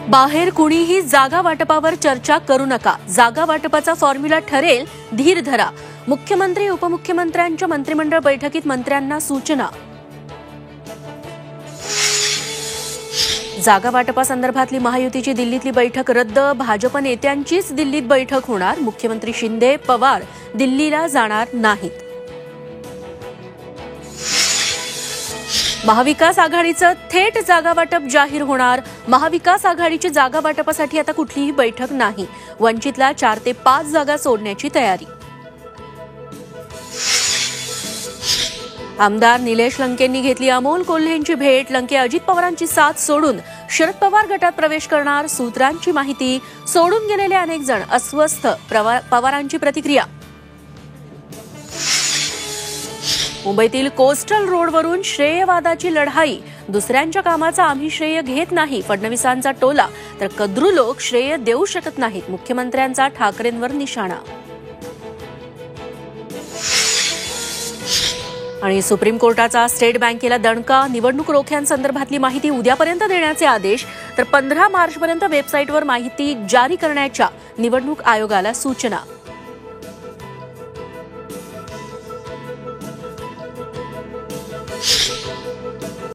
बाहेर कुणीही जागा वाटपावर चर्चा करू नका. जागा वाटपाचा फॉर्म्युला ठरेल, धीर धरा. मुख्यमंत्री उपमुख्यमंत्र्यांच्या मंत्रिमंडळ बैठकीत मंत्र्यांना सूचना. जागा वाटपासंदर्भातली महायुतीची दिल्लीतली बैठक रद्द. भाजप नेत्यांचीच दिल्लीत बैठक होणार. मुख्यमंत्री शिंदे, पवार दिल्लीला जाणार नाहीत. महाविकास आघाडीचं थेट जागा वाटप जाहीर होणार. महाविकास आघाडीची जागा वाटपासाठी आता कुठलीही बैठक नाही. वंचितला 4 ते 5 जागा सोडण्याची तयारी. आमदार निलेश लंकेंनी घेतली अमोल कोल्हेंची भेट. लंके अजित पवारांची साथ सोडून शरद पवार गटात प्रवेश करणार. सूत्रांची माहिती. सोडून गेलेले अनेक जण अस्वस्थ. पवारांची प्रतिक्रिया. मुंबईतील कोस्टल रोडवरून श्रेयवादाची लढाई. दुसऱ्यांच्या कामाचा आम्ही श्रेय घेत नाही, फडणवीसांचा टोला. तर कद्रू लोक श्रेय देऊ शकत नाहीत. मुख्यमंत्र्यांचा ठाकरेंवर निशाणा. आणि सुप्रीम कोर्टाचा स्टेट बँकेला दणका. निवडणूक रोख्यांसंदर्भातली माहिती उद्यापर्यंत देण्याचे आदेश. तर 15 मार्चपर्यंत वेबसाईटवर माहिती जारी करण्याच्या निवडणूक आयोगाला सूचना.